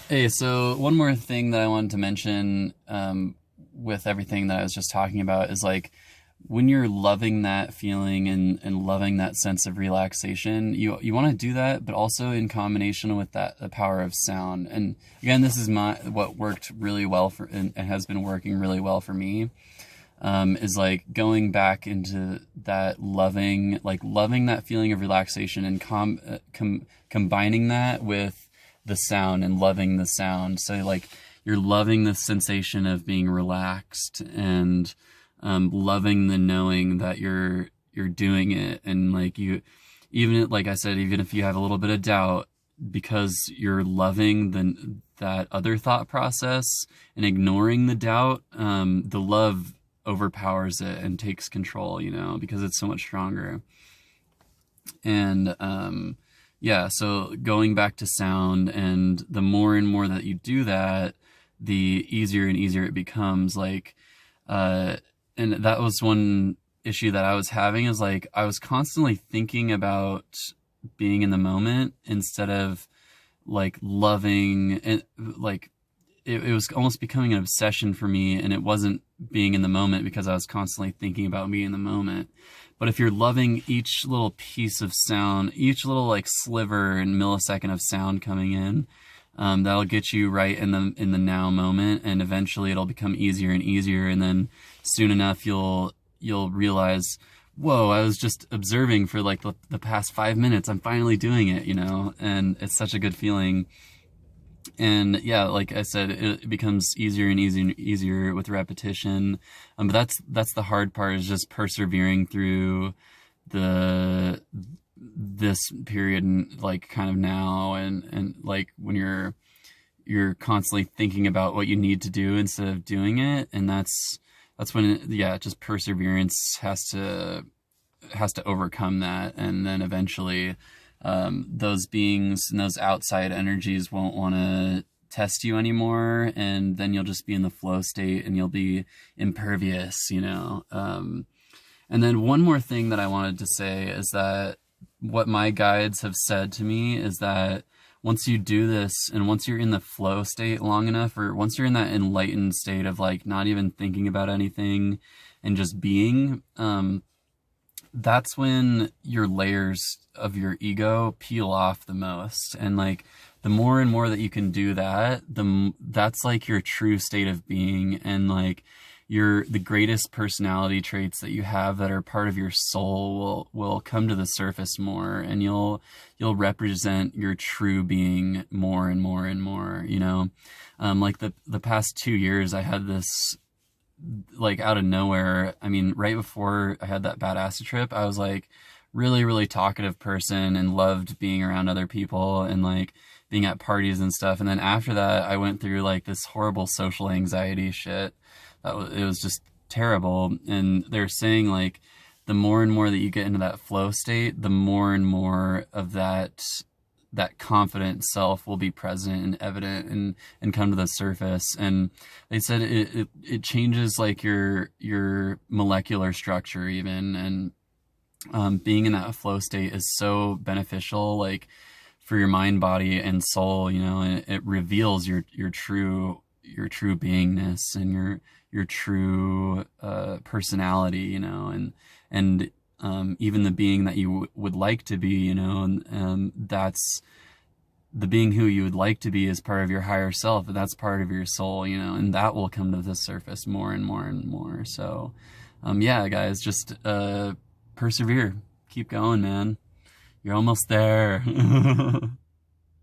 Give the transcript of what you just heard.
Hey, so one more thing that I wanted to mention with everything that I was just talking about is like when you're loving that feeling and loving that sense of relaxation, you want to do that, but also in combination with that the power of sound. And again, this is my what worked really well for and has been working really well for me. Is like going back into that loving that feeling of relaxation and combining that with the sound and loving the sound. So like you're loving the sensation of being relaxed and loving the knowing that you're doing it, and like you, even like I said, even if you have a little bit of doubt, because you're loving that other thought process and ignoring the doubt, the love overpowers it and takes control, because it's so much stronger. And yeah, so going back to sound, and the more and more that you do that, the easier and easier it becomes. Like, and that was one issue that I was having, is like I was constantly thinking about being in the moment instead of like loving, and like it was almost becoming an obsession for me, and it wasn't being in the moment because I was constantly thinking about being in the moment. But if you're loving each little piece of sound, each little like sliver and millisecond of sound coming in, that'll get you right in the now moment, and eventually it'll become easier and easier, and then soon enough you'll realize, whoa, I was just observing for like the past 5 minutes. I'm finally doing it, and it's such a good feeling. And yeah, like I said, it becomes easier and easier and easier with repetition. But that's the hard part, is just persevering through the this period, and like kind of now, and like when you're constantly thinking about what you need to do instead of doing it, and that's when yeah, just perseverance has to overcome that, and then eventually those beings and those outside energies won't want to test you anymore, and then you'll just be in the flow state and you'll be impervious. And then one more thing that I wanted to say is that what my guides have said to me is that once you do this, and once you're in the flow state long enough, or once you're in that enlightened state of like not even thinking about anything and just being, that's when your layers of your ego peel off the most. And like the more and more that you can do that, that's like your true state of being, and like the greatest personality traits that you have that are part of your soul will come to the surface more, and you'll represent your true being more and more and more. Like the past 2 years I had this, like out of nowhere. I mean, right before I had that bad acid trip, I was like really, really talkative person and loved being around other people and like being at parties and stuff. And then after that, I went through like this horrible social anxiety shit. It was just terrible. And they're saying like the more and more that you get into that flow state, the more and more of that confident self will be present and evident, and come to the surface. And they said it changes like your molecular structure even. And being in that flow state is so beneficial, like for your mind, body, and soul, and it reveals your true beingness and your true personality, and even the being that you would like to be, and that's the being who you would like to be is part of your higher self. That's part of your soul, and that will come to the surface more and more and more. So, yeah, guys, just persevere, keep going, man. You're almost there.